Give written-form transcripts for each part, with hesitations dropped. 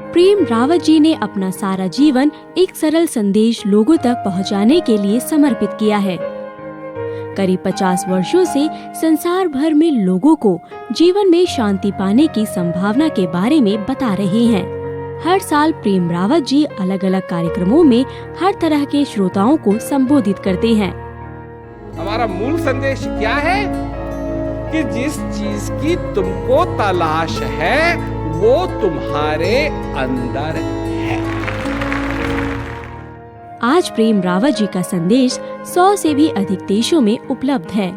प्रेम रावत जी ने अपना सारा जीवन एक सरल संदेश लोगों तक पहुंचाने के लिए समर्पित किया है। करीब 50 वर्षों से संसार भर में लोगों को जीवन में शांति पाने की संभावना के बारे में बता रहे हैं। हर साल प्रेम रावत जी अलग अलग कार्यक्रमों में हर तरह के श्रोताओं को संबोधित करते हैं। हमारा मूल संदेश क्या है कि जिस चीज की तुमको तलाश है वो तुम्हारे अंदर है। आज प्रेम रावत जी का संदेश 100 से भी अधिक देशों में उपलब्ध है।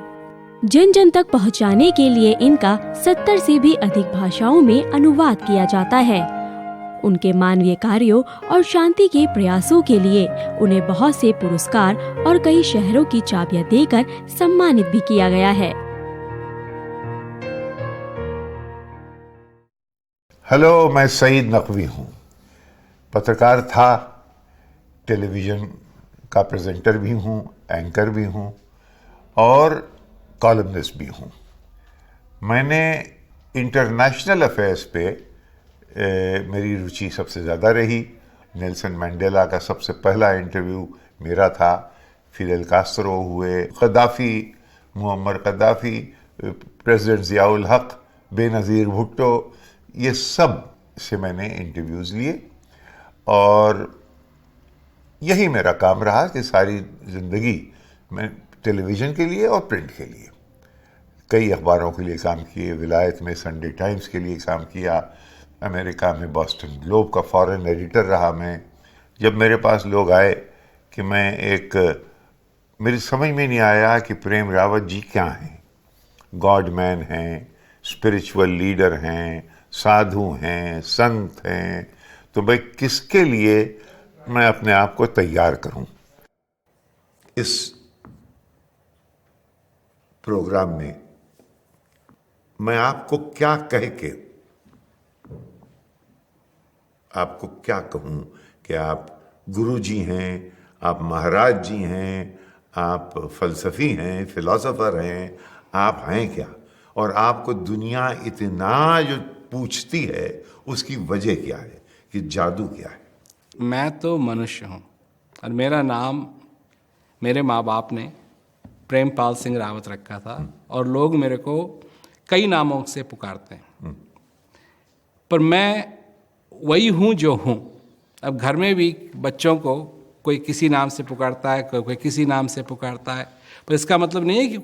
जन जन तक पहुंचाने के लिए इनका 70 से भी अधिक भाषाओं में अनुवाद किया जाता है। उनके मानवीय कार्यों और शांति के प्रयासों के लिए उन्हें बहुत से पुरस्कार और कई शहरों की चाबियां देकर सम्मानित भी किया गया है। हेलो, मैं सईद नकवी हूँ। पत्रकार था, टेलीविज़न का प्रेजेंटर भी हूँ, एंकर भी हूँ और कॉलमनिस्ट भी हूँ। मैंने इंटरनेशनल अफेयर्स पे मेरी रुचि सबसे ज़्यादा रही। नेल्सन मंडेला का सबसे पहला इंटरव्यू मेरा था। फिडेल कास्ट्रो हुए, कद्दाफ़ी, मुअम्मर कद्दाफ़ी, प्रेसिडेंट ज़ियाउल हक, बेनज़ीर भुट्टो, ये सब से मैंने इंटरव्यूज़ लिए और यही मेरा काम रहा कि सारी ज़िंदगी मैं टेलीविज़न के लिए और प्रिंट के लिए कई अखबारों के लिए काम किए। विलायत में संडे टाइम्स के लिए काम किया, अमेरिका में बॉस्टन ग्लोब का फॉरेन एडिटर रहा मैं। जब मेरे पास लोग आए कि मेरी समझ में नहीं आया कि प्रेम रावत जी क्या हैं। गॉड मैन हैं, स्पिरिचुअल लीडर हैं, साधु हैं, संत हैं, तो भाई किसके लिए मैं अपने आप को तैयार करूं। इस प्रोग्राम में मैं आपको क्या कह के आपको क्या कहूं कि आप गुरु जी हैं, आप महाराज जी हैं, आप फलसफी हैं, फिलॉसफर हैं, आप हैं क्या? और आपको दुनिया इतना जो पूछती है उसकी वजह क्या है, कि जादू क्या है? मैं तो मनुष्य हूँ और मेरा नाम मेरे माँ बाप ने प्रेमपाल सिंह रावत रखा था और लोग मेरे को कई नामों से पुकारते हैं, पर मैं वही हूँ जो हूँ। अब घर में भी बच्चों को कोई किसी नाम से पुकारता है, कोई किसी नाम से पुकारता है, पर इसका मतलब नहीं है कि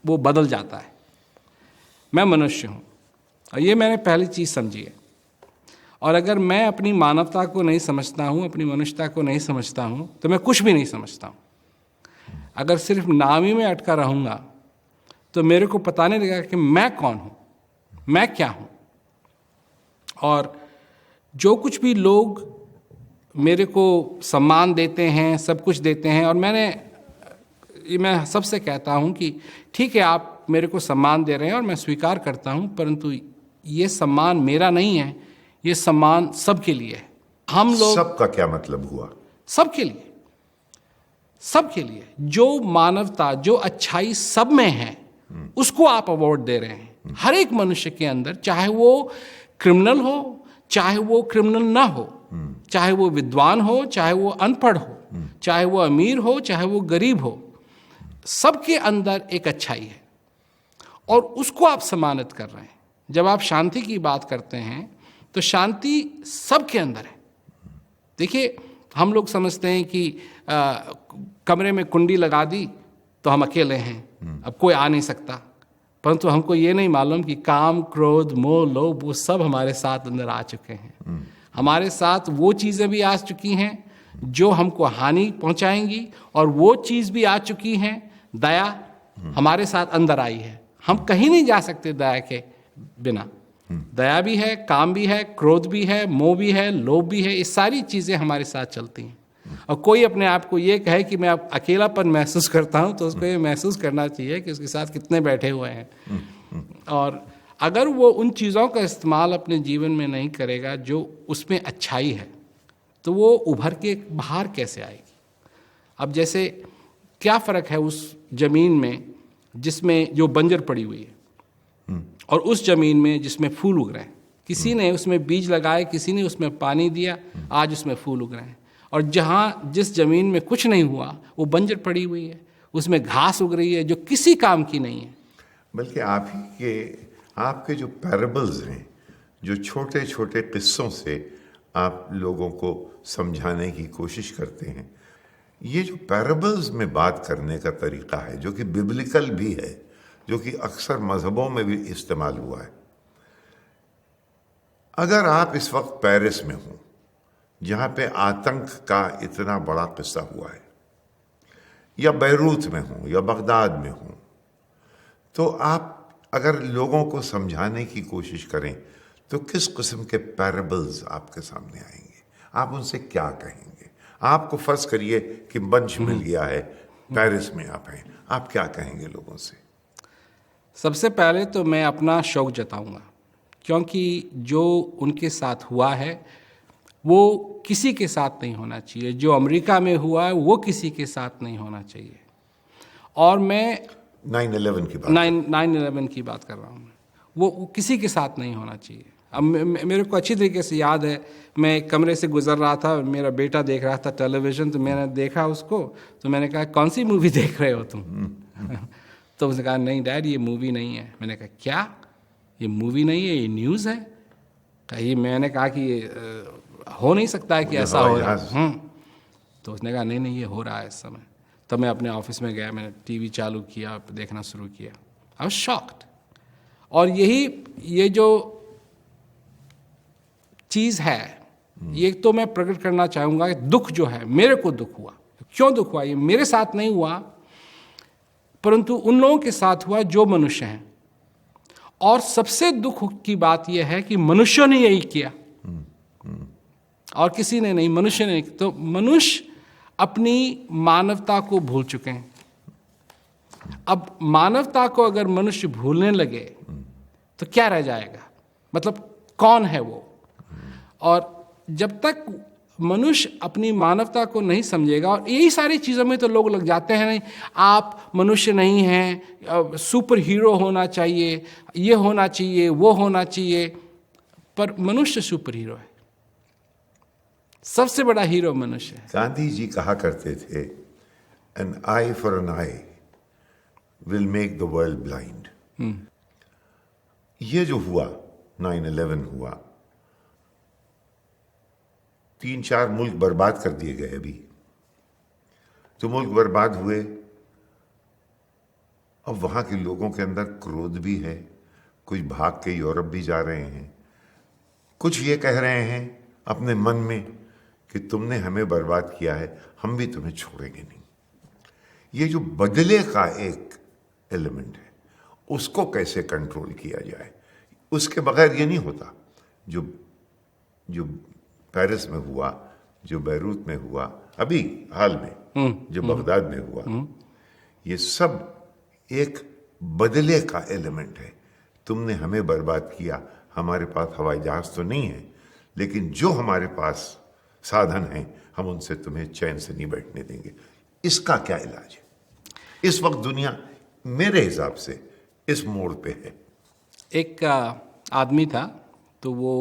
वो बदल जाता है। मैं मनुष्य हूँ और ये मैंने पहली चीज़ समझी है। और अगर मैं अपनी मानवता को नहीं समझता हूँ, अपनी मनुष्यता को नहीं समझता हूँ, तो मैं कुछ भी नहीं समझता हूँ। अगर सिर्फ नाम ही में अटका रहूँगा तो मेरे को पता नहीं लगेगा कि मैं कौन हूँ, मैं क्या हूँ। और जो कुछ भी लोग मेरे को सम्मान देते हैं, सब कुछ देते हैं, और मैं सबसे कहता हूँ कि ठीक है, आप मेरे को सम्मान दे रहे हैं और मैं स्वीकार करता हूँ, परंतु ये सम्मान मेरा नहीं है, ये सम्मान सबके लिए है। हम लोग, सबका क्या मतलब हुआ? सबके लिए, सबके लिए जो मानवता, जो अच्छाई सब में है, उसको आप अवार्ड दे रहे हैं। हर एक मनुष्य के अंदर, चाहे वो क्रिमिनल हो, चाहे वो क्रिमिनल ना हो, चाहे वो विद्वान हो, चाहे वो अनपढ़ हो, चाहे वो अमीर हो, चाहे वो गरीब हो, सबके अंदर एक अच्छाई है और उसको आप सम्मानित कर रहे हैं। जब आप शांति की बात करते हैं तो शांति सबके अंदर है। देखिए, हम लोग समझते हैं कि कमरे में कुंडी लगा दी तो हम अकेले हैं, अब कोई आ नहीं सकता, परंतु हमको ये नहीं मालूम कि काम, क्रोध, मोह, लोभ, वो सब हमारे साथ अंदर आ चुके हैं। हमारे साथ वो चीज़ें भी आ चुकी हैं जो हमको हानि पहुंचाएंगी, और वो चीज़ भी आ चुकी हैं, दया हमारे साथ अंदर आई है। हम कहीं नहीं जा सकते दया के बिना। दया भी है, काम भी है, क्रोध भी है, मोह भी है, लोभ भी है, ये सारी चीज़ें हमारे साथ चलती हैं। और कोई अपने आप को ये कहे कि मैं अब अकेलापन महसूस करता हूँ, तो उसको ये महसूस करना चाहिए कि उसके साथ कितने बैठे हुए हैं। और अगर वो उन चीज़ों का इस्तेमाल अपने जीवन में नहीं करेगा जो उसमें अच्छाई है, तो वो उभर के बाहर कैसे आएगी? अब जैसे क्या फ़र्क है उस ज़मीन में जिसमें जो बंजर पड़ी हुई है और उस ज़मीन में जिसमें फूल उग रहे हैं? किसी ने उसमें बीज लगाए, किसी ने उसमें पानी दिया, आज उसमें फूल उग रहे हैं। और जहाँ जिस ज़मीन में कुछ नहीं हुआ वो बंजर पड़ी हुई है, उसमें घास उग रही है जो किसी काम की नहीं है। बल्कि आपके जो पैराबल्स हैं, जो छोटे छोटे किस्सों से आप लोगों को समझाने की कोशिश करते हैं, ये जो पैराबल्स में बात करने का तरीका है, जो कि बिब्लिकल भी है, जो कि अक्सर मजहबों में भी इस्तेमाल हुआ है। अगर आप इस वक्त पेरिस में हों, जहाँ पे आतंक का इतना बड़ा किस्सा हुआ है, या बैरूत में हों या बगदाद में हों, तो आप अगर लोगों को समझाने की कोशिश करें तो किस किस्म के पैराबल्स आपके सामने आएंगे? आप उनसे क्या कहेंगे? आपको फर्ज करिए कि मंच मिल गया है, पेरिस में आप हैं, आप क्या कहेंगे लोगों से? सबसे पहले तो मैं अपना शौक जताऊंगा, क्योंकि जो उनके साथ हुआ है वो किसी के साथ नहीं होना चाहिए। जो अमेरिका में हुआ है वो किसी के साथ नहीं होना चाहिए। और मैं 9/11 की बात 9/11 की बात कर रहा हूँ, वो किसी के साथ नहीं होना चाहिए। अब मेरे को अच्छी तरीके से याद है, मैं एक कमरे से गुजर रहा था, मेरा बेटा देख रहा था टेलीविज़न, तो मैंने देखा उसको, तो मैंने कहा कौन सी मूवी देख रहे हो तुम? तो उसने कहा नहीं डैड ये मूवी नहीं है। मैंने कहा क्या ये मूवी नहीं है, ये न्यूज़ है? कही मैंने कहा कि ये हो नहीं सकता है कि ऐसा हो रहा है। तो उसने कहा नहीं ये हो रहा है इस समय। तो मैं अपने ऑफिस में गया, मैंने टीवी चालू किया, देखना शुरू किया। I was shocked. और ये जो चीज़ है, ये तो मैं प्रकट करना चाहूँगा कि दुख जो है, मेरे को दुख हुआ। क्यों दुख हुआ? ये मेरे साथ नहीं हुआ, परंतु उन लोगों के साथ हुआ जो मनुष्य हैं। और सबसे दुख की बात यह है कि मनुष्यों ने यही किया और किसी ने नहीं, मनुष्य ने नहीं। तो मनुष्य अपनी मानवता को भूल चुके हैं। अब मानवता को अगर मनुष्य भूलने लगे तो क्या रह जाएगा? मतलब कौन है वो? और जब तक मनुष्य अपनी मानवता को नहीं समझेगा, और यही सारी चीज़ों में तो लोग लग जाते हैं, नहीं आप मनुष्य नहीं हैं, सुपर हीरो होना चाहिए, ये होना चाहिए, वो होना चाहिए। पर मनुष्य सुपर हीरो है, सबसे बड़ा हीरो मनुष्य है। गांधी जी कहा करते थे, an eye for an eye will make the world blind. ये जो हुआ 9/11 हुआ, 3-4 मुल्क बर्बाद कर दिए गए। अभी तो मुल्क बर्बाद हुए, अब वहां के लोगों के अंदर क्रोध भी है, कुछ भाग के यूरोप भी जा रहे हैं, कुछ ये कह रहे हैं अपने मन में कि तुमने हमें बर्बाद किया है, हम भी तुम्हें छोड़ेंगे नहीं। ये जो बदले का एक एलिमेंट है, उसको कैसे कंट्रोल किया जाए, उसके बगैर ये नहीं होता। जो पेरिस में हुआ, जो बैरूत में हुआ, अभी हाल में जो बगदाद में हुआ, ये सब एक बदले का एलिमेंट है। तुमने हमें बर्बाद किया, हमारे पास हवाई जहाज तो नहीं है, लेकिन जो हमारे पास साधन हैं हम उनसे तुम्हें चैन से नहीं बैठने देंगे। इसका क्या इलाज है? इस वक्त दुनिया मेरे हिसाब से इस मोड़ पे है। एक आदमी था, तो वो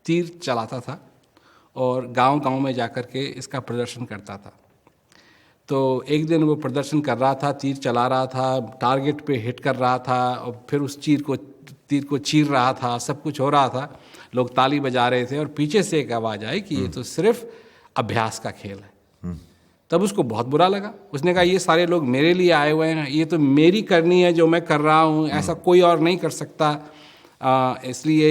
तीर चलाता था और गांव-गांव में जाकर के इसका प्रदर्शन करता था। तो एक दिन वो प्रदर्शन कर रहा था, तीर चला रहा था, टारगेट पे हिट कर रहा था, और फिर उस तीर को चीर रहा था, सब कुछ हो रहा था, लोग ताली बजा रहे थे, और पीछे से एक आवाज़ आई कि ये तो सिर्फ अभ्यास का खेल है। तब उसको बहुत बुरा लगा। उसने कहा ये सारे लोग मेरे लिए आए हुए हैं, ये तो मेरी करनी है जो मैं कर रहा हूँ, ऐसा कोई और नहीं कर सकता, इसलिए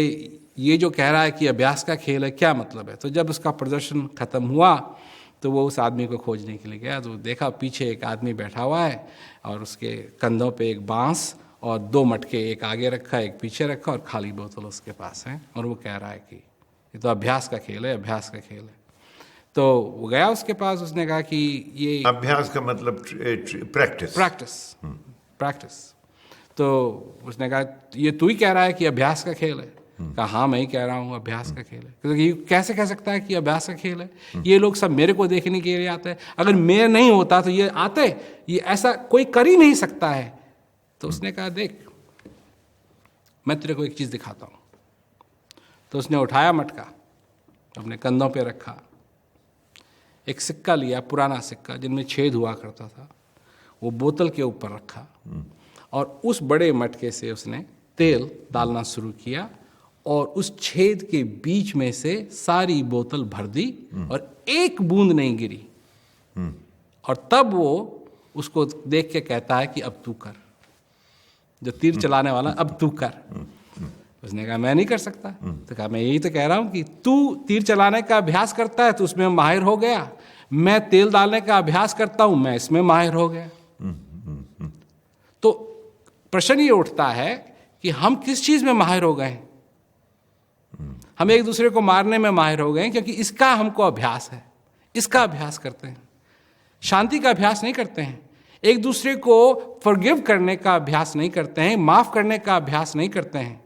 ये जो कह रहा है कि अभ्यास का खेल है, क्या मतलब है? तो जब उसका प्रदर्शन ख़त्म हुआ तो वो उस आदमी को खोजने के लिए गया, तो देखा पीछे एक आदमी बैठा हुआ है और उसके कंधों पे एक बांस और 2 मटके, एक आगे रखा एक पीछे रखा, और खाली बोतल उसके पास है, और वो कह रहा है कि ये तो अभ्यास का खेल है, अभ्यास का खेल है। तो वो गया उसके पास, उसने कहा कि ये अभ्यास का मतलब प्रैक्टिस। तो उसने कहा ये तू ही कह रहा है कि अभ्यास का खेल है? कहा हाँ मैं ही कह रहा हूँ अभ्यास का खेल है। क्योंकि ये कैसे कह सकता है कि अभ्यास का खेल है? ये लोग सब मेरे को देखने के लिए आते हैं, अगर मैं नहीं होता तो ये आते, ये ऐसा कोई कर ही नहीं सकता है। तो उसने कहा देख मैं तेरे को एक चीज़ दिखाता हूँ, तो उसने उठाया मटका, अपने कंधों पे रखा, एक सिक्का लिया, पुराना सिक्का जिनमें छेद हुआ करता था, वो बोतल के ऊपर रखा और उस बड़े मटके से उसने तेल डालना शुरू किया और उस छेद के बीच में से सारी बोतल भर दी और एक बूंद नहीं गिरी। और तब वो उसको देख के कहता है कि अब तू कर, जो तीर चलाने वाला, अब तू कर। उसने कहा मैं नहीं कर सकता। तो कहा मैं यही तो कह रहा हूं कि तू तीर चलाने का अभ्यास करता है तो उसमें माहिर हो गया, मैं तेल डालने का अभ्यास करता हूं, मैं इसमें माहिर हो गया। तो प्रश्न ये उठता है कि हम किस चीज में माहिर हो गए? हम एक दूसरे को मारने में माहिर हो गए क्योंकि इसका हमको अभ्यास है, इसका अभ्यास करते हैं। शांति का अभ्यास नहीं करते हैं, एक दूसरे को फॉरगिव करने का अभ्यास नहीं करते हैं, माफ करने का अभ्यास नहीं करते हैं।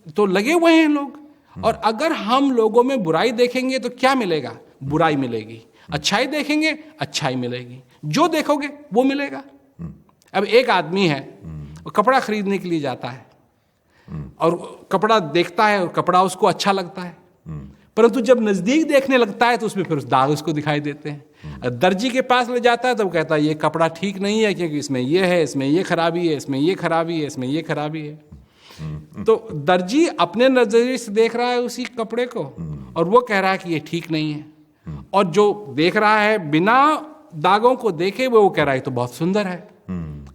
तो लगे हुए हैं लोग। और अगर हम लोगों में बुराई देखेंगे तो क्या मिलेगा? बुराई मिलेगी। अच्छाई देखेंगे, अच्छाई मिलेगी। जो देखोगे वो मिलेगा। अब एक आदमी है, वो कपड़ा खरीदने के लिए जाता है और कपड़ा देखता है और कपड़ा उसको अच्छा लगता है, परंतु जब नजदीक देखने लगता है तो उसमें फिर उस दाग उसको दिखाई देते हैं। दर्जी के पास ले जाता है तो वो कहता है ये कपड़ा ठीक नहीं है क्योंकि इसमें ये है, इसमें ये खराबी है, इसमें ये खराबी है, इसमें ये खराबी है। तो दर्जी अपने नजरिए से देख रहा है उसी कपड़े को और वो कह रहा है कि ये ठीक नहीं है, और जो देख रहा है बिना दागों को देखे वो कह रहा है तो बहुत सुंदर है।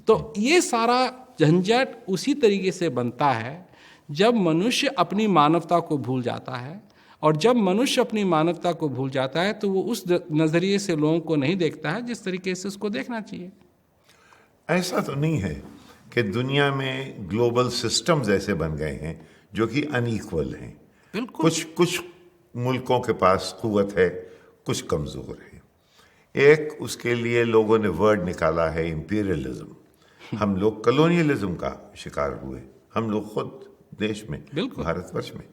तो ये सारा झंझट उसी तरीके से बनता है जब मनुष्य अपनी मानवता को भूल जाता है। और जब मनुष्य अपनी मानवता को भूल जाता है तो वो उस नजरिए से लोगों को नहीं देखता है जिस तरीके से उसको देखना चाहिए। ऐसा तो नहीं है कि दुनिया में ग्लोबल सिस्टम्स ऐसे बन गए हैं जो कि अनइक्वल हैं। बिल्कुल। कुछ मुल्कों के पास कुव्वत है, कुछ कमजोर है। एक उसके लिए लोगों ने वर्ड निकाला है इंपीरियलिज्म। हम लोग कॉलोनियलिज्म का शिकार हुए, हम लोग खुद देश में, भारतवर्ष में।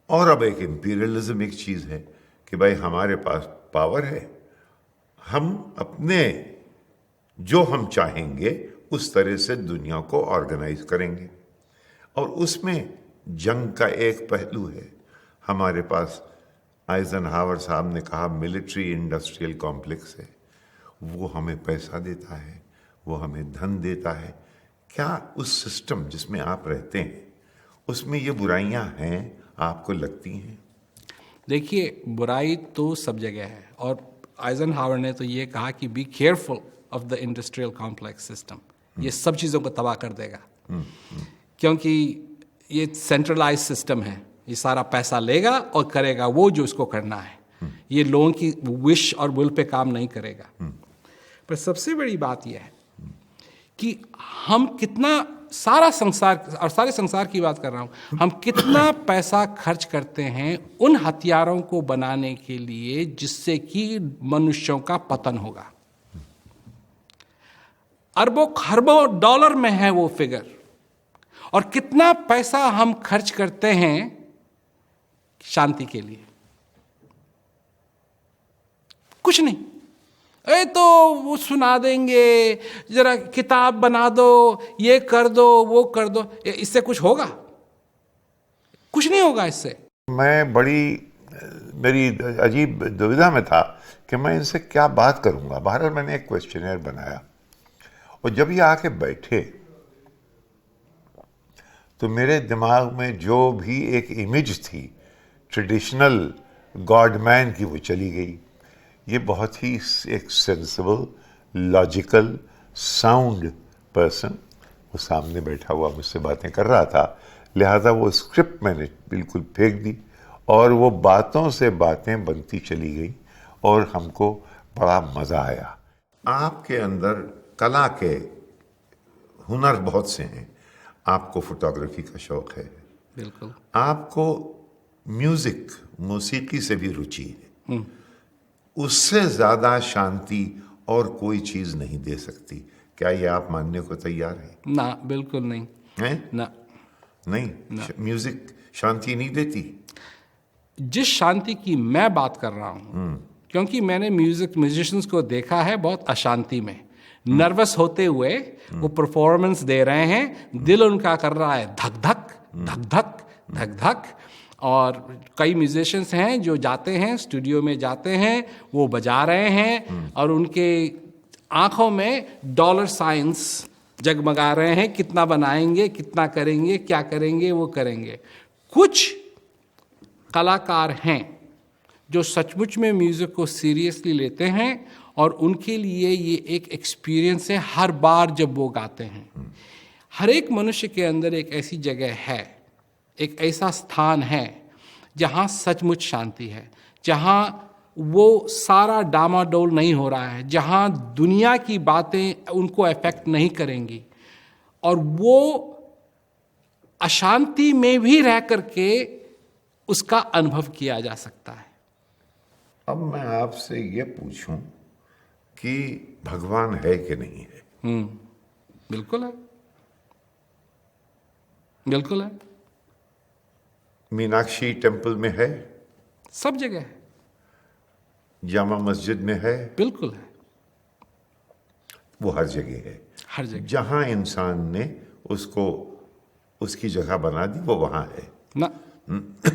और अब एक इंपीरियलिज्म एक चीज है कि भाई हमारे पास पावर है, हम अपने जो हम चाहेंगे उस तरह से दुनिया को ऑर्गेनाइज करेंगे। और उसमें जंग का एक पहलू है। हमारे पास आइजनहावर साहब ने कहा मिलिट्री इंडस्ट्रियल कॉम्प्लेक्स है, वो हमें पैसा देता है, वो हमें धन देता है। क्या उस सिस्टम जिसमें आप रहते हैं उसमें ये बुराइयां हैं, आपको लगती हैं? देखिए, बुराई तो सब जगह है और आइजनहावर ने तो ये कहा कि be careful of the industrial complex system. ये सब चीज़ों को तबाह कर देगा क्योंकि ये सेंट्रलाइज सिस्टम है। ये सारा पैसा लेगा और करेगा वो जो इसको करना है। ये लोगों की विश और विल पे काम नहीं करेगा। पर सबसे बड़ी बात यह है कि हम कितना सारा संसार, और सारे संसार की बात कर रहा हूं, हम कितना पैसा खर्च करते हैं उन हथियारों को बनाने के लिए जिससे कि मनुष्यों का पतन होगा। अरबों खरबों डॉलर में है वो फिगर। और कितना पैसा हम खर्च करते हैं शांति के लिए? कुछ नहीं। तो वो सुना देंगे, जरा किताब बना दो, ये कर दो, वो कर दो, इससे कुछ होगा? कुछ नहीं होगा इससे। मैं मेरी अजीब दुविधा में था कि मैं इनसे क्या बात करूंगा। बहरहाल मैंने एक क्वेश्चनर बनाया और जब ये आके बैठे तो मेरे दिमाग में जो भी एक इमेज थी ट्रेडिशनल गॉडमैन की वो चली गई। ये बहुत ही एक सेंसिबल, लॉजिकल, साउंड पर्सन वो सामने बैठा हुआ मुझसे बातें कर रहा था, लिहाजा वो स्क्रिप्ट मैंने बिल्कुल फेंक दी और वो बातों से बातें बनती चली गई और हमको बड़ा मज़ा आया। आपके अंदर कला के हुनर बहुत से हैं। आपको फोटोग्राफी का शौक है, बिल्कुल। आपको म्यूजिक, मौसीकी से भी रुचि है। उससे ज्यादा शांति और कोई चीज नहीं दे सकती। क्या ये आप मानने को तैयार हैं? ना, बिल्कुल नहीं है ना। नहीं ना। म्यूजिक शांति नहीं देती। जिस शांति की मैं बात कर रहा हूं, क्योंकि मैंने म्यूजिशियंस को देखा है बहुत अशांति में, नर्वस होते हुए वो परफॉर्मेंस दे रहे हैं, दिल उनका कर रहा है धक धक धक धक धक धक। और कई म्यूजिशियंस हैं जो जाते हैं स्टूडियो में, जाते हैं वो बजा रहे हैं और उनके आंखों में डॉलर साइंस जगमगा रहे हैं, कितना बनाएंगे, कितना करेंगे, क्या करेंगे, वो करेंगे। कुछ कलाकार हैं जो सचमुच में म्यूज़िक को सीरियसली लेते हैं और उनके लिए ये एक एक्सपीरियंस है हर बार जब वो गाते हैं। हर एक मनुष्य के अंदर एक ऐसी जगह है, एक ऐसा स्थान है जहाँ सचमुच शांति है, जहाँ वो सारा डामाडोल नहीं हो रहा है, जहाँ दुनिया की बातें उनको अफेक्ट नहीं करेंगी और वो अशांति में भी रह करके उसका अनुभव किया जा सकता है। अब मैं आपसे ये पूछूं कि भगवान है कि नहीं है? बिल्कुल है, बिल्कुल है। मीनाक्षी टेम्पल में है, सब जगह है, जामा मस्जिद में है, बिल्कुल है, वो हर जगह है। हर जगह जहां इंसान ने उसको उसकी जगह बना दी वो वहां है ना,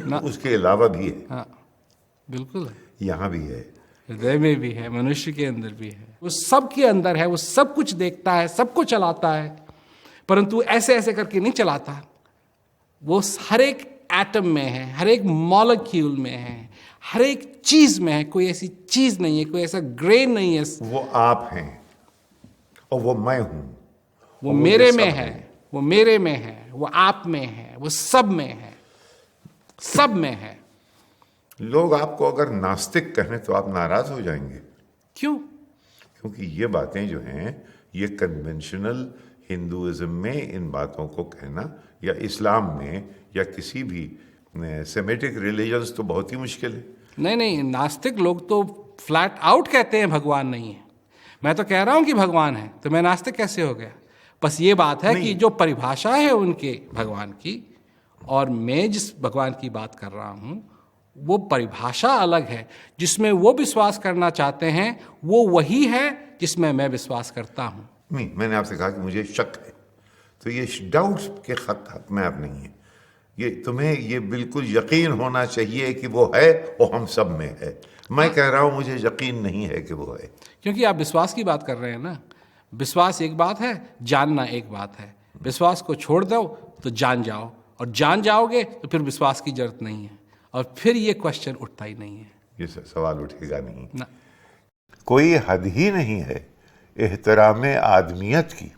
ना। उसके अलावा भी है, हाँ, बिल्कुल है, यहां भी है, हृदय में भी है, मनुष्य के अंदर भी है, वो सब के अंदर है, वो सब कुछ देखता है, सबको चलाता है, परंतु ऐसे ऐसे करके नहीं चलाता। वो हर एक एटम में है, हर एक मॉलिक्यूल में है, हर एक चीज में है। कोई ऐसी चीज नहीं है, कोई ऐसा ग्रेन नहीं है। वो आप हैं और वो मैं हूं, वो मेरे में है, वो मेरे में है, वो आप में है, वो सब में है, सब में है। लोग आपको अगर नास्तिक कहें तो आप नाराज हो जाएंगे। क्यों? क्योंकि ये बातें जो हैं, ये कन्वेंशनल हिंदुइज्म में इन बातों को कहना या इस्लाम में या किसी भी सेमेटिक रिलीजन्स तो बहुत ही मुश्किल है। नहीं नहीं, नास्तिक लोग तो फ्लैट आउट कहते हैं भगवान नहीं है। मैं तो कह रहा हूं कि भगवान है, तो मैं नास्तिक कैसे हो गया? बस ये बात है कि जो परिभाषा है उनके भगवान की और मैं जिस भगवान की बात कर रहा हूं वो परिभाषा अलग है। जिसमें वो विश्वास करना चाहते हैं वो वही है जिसमें मैं विश्वास करता हूं। नहीं, मैंने आपसे कहा कि मुझे शक है, तो ये डाउट्स के खत में आप नहीं है। ये तुम्हें ये बिल्कुल यकीन होना चाहिए कि वो है और हम सब में है। मैं कह रहा हूं मुझे यकीन नहीं है कि वो है। क्योंकि आप विश्वास की बात कर रहे हैं ना। विश्वास एक बात है, जानना एक बात है। विश्वास को छोड़ दो तो जान जाओ, और जान जाओगे तो फिर विश्वास की जरूरत नहीं है, और फिर ये क्वेश्चन उठता ही नहीं है। ये सवाल उठेगा नहीं ना। कोई हद ही नहीं है एहतराम आदमियत की।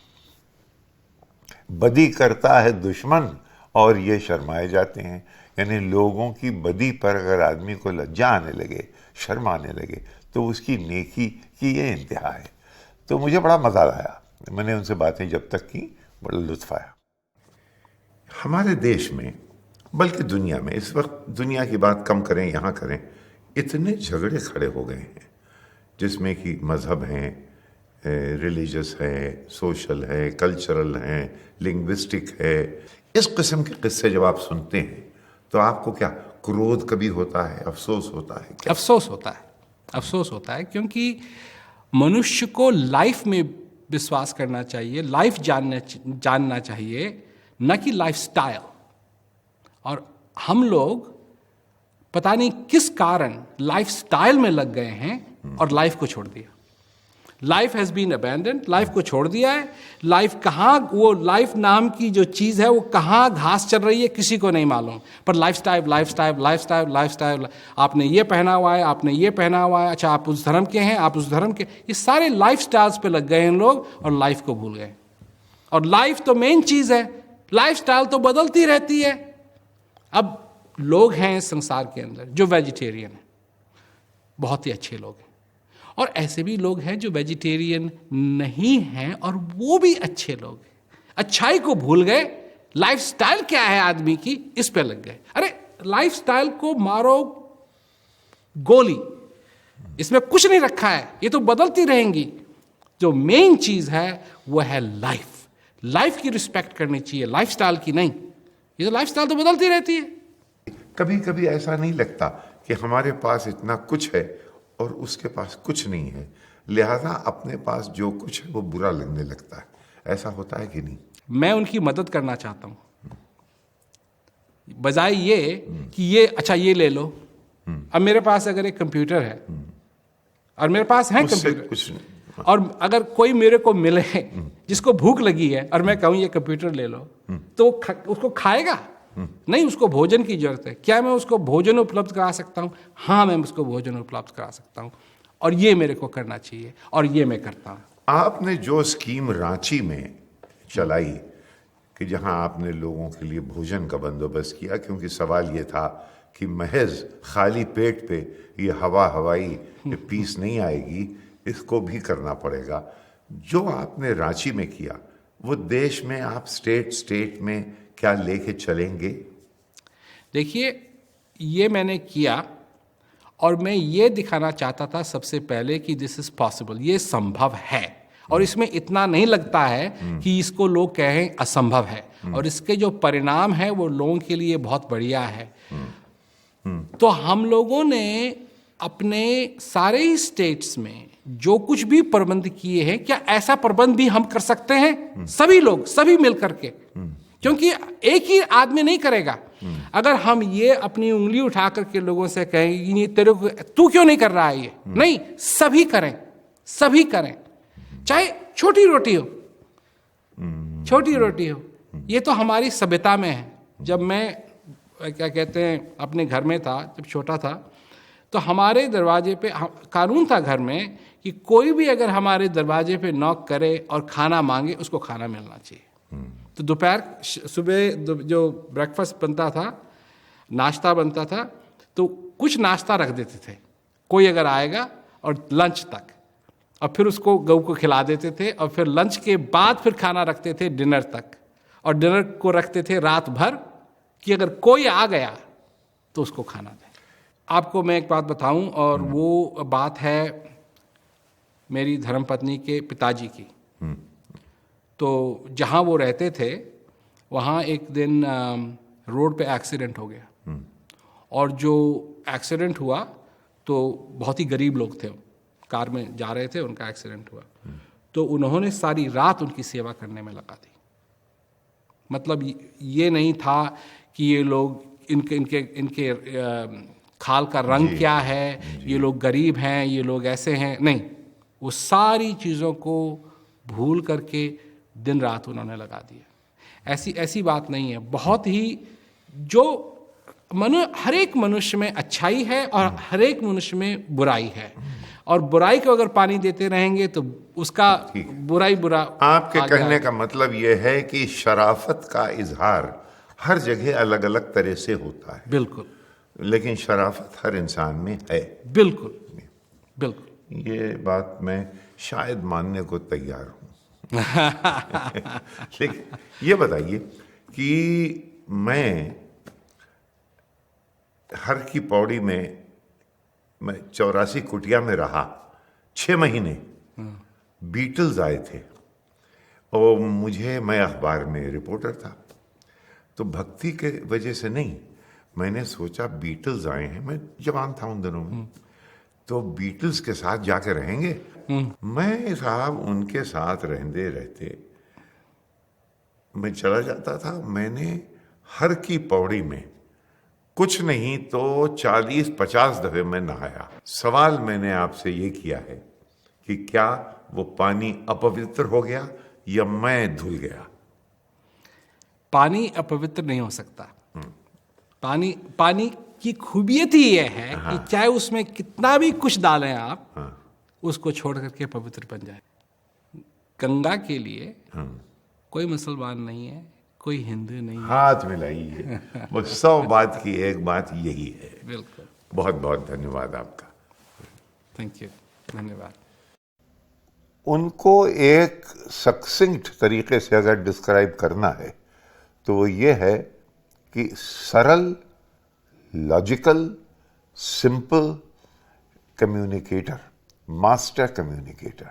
बदी करता है दुश्मन और ये शर्माए जाते हैं। यानी लोगों की बदी पर अगर आदमी को लज्जा आने लगे, शर्म आने लगे, तो उसकी नेकी की ये इंतहा है। तो मुझे बड़ा मज़ा आया, मैंने उनसे बातें जब तक की बड़ा लुत्फ आया। हमारे देश में बल्कि दुनिया में इस वक्त, दुनिया की बात कम करें यहाँ करें, इतने झगड़े खड़े हो गए हैं जिसमें कि मज़हब हैं, रिलीजियस है, सोशल है, कल्चरल है, लिंग्विस्टिक है। इस किस्म के किस्से जब आप सुनते हैं तो आपको क्या क्रोध कभी होता है, अफसोस होता है? क्या अफसोस होता है, अफसोस होता है, क्योंकि मनुष्य को लाइफ में विश्वास करना चाहिए, लाइफ जानना चाहिए, न कि लाइफ स्टाइल। और हम लोग पता नहीं किस कारण लाइफ स्टाइल में लग गए हैं और लाइफ को छोड़ दिया। Life has been abandoned, life को छोड़ दिया है। लाइफ कहाँ, वो लाइफ नाम की जो चीज़ है वो कहाँ घास चल रही है किसी को नहीं मालूम। पर life style, life style, life style, life style, आपने ये पहना हुआ है, आपने ये पहना हुआ है, अच्छा आप उस धर्म के हैं, आप उस धर्म के, ये सारे लाइफ स्टाइल्स पे लग गए हैं लोग और लाइफ को भूल गए। और लाइफ तो मेन चीज़ है, लाइफ स्टाइल तो बदलती रहती है। अब लोग हैं इस संसार के अंदर जो वेजिटेरियन हैं, बहुत ही अच्छे लोग हैं, और ऐसे भी लोग हैं जो वेजिटेरियन नहीं हैं और वो भी अच्छे लोग हैं। अच्छाई को भूल गए, लाइफ स्टाइल क्या है आदमी की, इस पे लग गए। अरे लाइफ स्टाइल को मारो गोली, इसमें कुछ नहीं रखा है, ये तो बदलती रहेंगी। जो मेन चीज है वो है लाइफ। लाइफ की रिस्पेक्ट करनी चाहिए, लाइफ स्टाइल की नहीं। ये तो लाइफ स्टाइल तो बदलती रहती है। कभी कभी ऐसा नहीं लगता कि हमारे पास इतना कुछ है और उसके पास कुछ नहीं है? लिहाजा अपने पास जो कुछ है वो बुरा लगने लगता है। ऐसा होता है कि नहीं? मैं उनकी मदद करना चाहता हूँ, बजाय ये कि ये अच्छा ये ले लो। अब मेरे पास अगर एक कंप्यूटर है और मेरे पास है उससे कंप्यूटर, कुछ नहीं। और अगर कोई मेरे को मिले जिसको भूख लगी है और मैं कहूँ ये कंप्यूटर ले लो, तो उसको खाएगा? नहीं, उसको भोजन की जरूरत है। क्या मैं उसको भोजन उपलब्ध करा सकता हूँ? हाँ, मैं उसको भोजन उपलब्ध करा सकता हूँ, और ये मेरे को करना चाहिए, और ये मैं करता हूँ। आपने जो स्कीम रांची में चलाई कि जहां आपने लोगों के लिए भोजन का बंदोबस्त किया, क्योंकि सवाल ये था कि महज खाली पेट पे ये हवाई पीस नहीं आएगी, इसको भी करना पड़ेगा। जो आपने रांची में किया वो देश में आप स्टेट में क्या लेके चलेंगे? देखिए, ये मैंने किया और मैं ये दिखाना चाहता था सबसे पहले कि दिस इज पॉसिबल, ये संभव है, और इसमें इतना नहीं लगता है कि इसको लोग कहें असंभव है, और इसके जो परिणाम है वो लोगों के लिए बहुत बढ़िया है। तो हम लोगों ने अपने सारे ही स्टेट्स में जो कुछ भी प्रबंध किए हैं, क्या ऐसा प्रबंध भी हम कर सकते हैं? सभी लोग, सभी मिल करके, क्योंकि एक ही आदमी नहीं करेगा। अगर हम ये अपनी उंगली उठा करके लोगों से कहें कि ये तेरे को, तू क्यों नहीं कर रहा है ये, नहीं, सभी करें, सभी करें, चाहे छोटी रोटी हो, छोटी रोटी हो। ये तो हमारी सभ्यता में है। जब मैं क्या कहते हैं अपने घर में था, जब छोटा था, तो हमारे दरवाजे पे कानून था घर में कि कोई भी अगर हमारे दरवाजे पे नॉक करे और खाना मांगे, उसको खाना मिलना चाहिए। तो दोपहर सुबह जो ब्रेकफास्ट बनता था, नाश्ता बनता था, तो कुछ नाश्ता रख देते थे कोई अगर आएगा, और लंच तक, और फिर उसको गऊ को खिला देते थे, और फिर लंच के बाद फिर खाना रखते थे डिनर तक, और डिनर को रखते थे रात भर कि अगर कोई आ गया तो उसको खाना दें। आपको मैं एक बात बताऊं, और वो बात है मेरी धर्मपत्नी के पिताजी की। तो जहाँ वो रहते थे वहाँ एक दिन रोड पे एक्सीडेंट हो गया, और जो एक्सीडेंट हुआ तो बहुत ही गरीब लोग थे, कार में जा रहे थे, उनका एक्सीडेंट हुआ, तो उन्होंने सारी रात उनकी सेवा करने में लगा दी। मतलब ये नहीं था कि ये लोग इनके खाल का रंग क्या है, ये लोग गरीब हैं, ये लोग ऐसे हैं, नहीं, वो सारी चीज़ों को भूल करके दिन रात उन्होंने लगा दिया। ऐसी बात नहीं है। बहुत ही जो हर एक मनुष्य में अच्छाई है और हर एक मनुष्य में बुराई है, और बुराई को अगर पानी देते रहेंगे तो उसका बुराई बुरा। आपके कहने का मतलब यह है कि शराफत का इजहार हर जगह अलग अलग तरह से होता है। बिल्कुल, लेकिन शराफत हर इंसान में है। बिल्कुल बिल्कुल, ये बात मैं शायद मानने को तैयार हूँ। लेकिन ये बताइए कि मैं हर की पौड़ी में, मैं 84 कुटिया में रहा 6 महीने। बीटल्स आए थे और मैं अखबार में रिपोर्टर था, तो भक्ति के वजह से नहीं, मैंने सोचा बीटल्स आए हैं, मैं जवान था उन दिनों में, तो बीटल्स के साथ जाके रहेंगे। मैं साहब उनके साथ रहते मैं चला जाता था। मैंने हर की पौड़ी में कुछ नहीं तो 40-50 दफे मैं नहाया। सवाल मैंने आपसे ये किया है कि क्या वो पानी अपवित्र हो गया या मैं धुल गया? पानी अपवित्र नहीं हो सकता। पानी की खूबियत ही यह है कि चाहे उसमें कितना भी कुछ डालें आप, उसको छोड़ करके पवित्र बन जाए। गंगा के लिए कोई मुसलमान नहीं है, कोई हिंदू नहीं है। हाथ मिलाइए। वो 100 बात की एक बात यही है। बिल्कुल। बहुत बहुत धन्यवाद आपका। थैंक यू, धन्यवाद। उनको एक सक्सिंक्ट तरीके से अगर डिस्क्राइब करना है तो ये है कि सरल, logical, simple communicator, master communicator.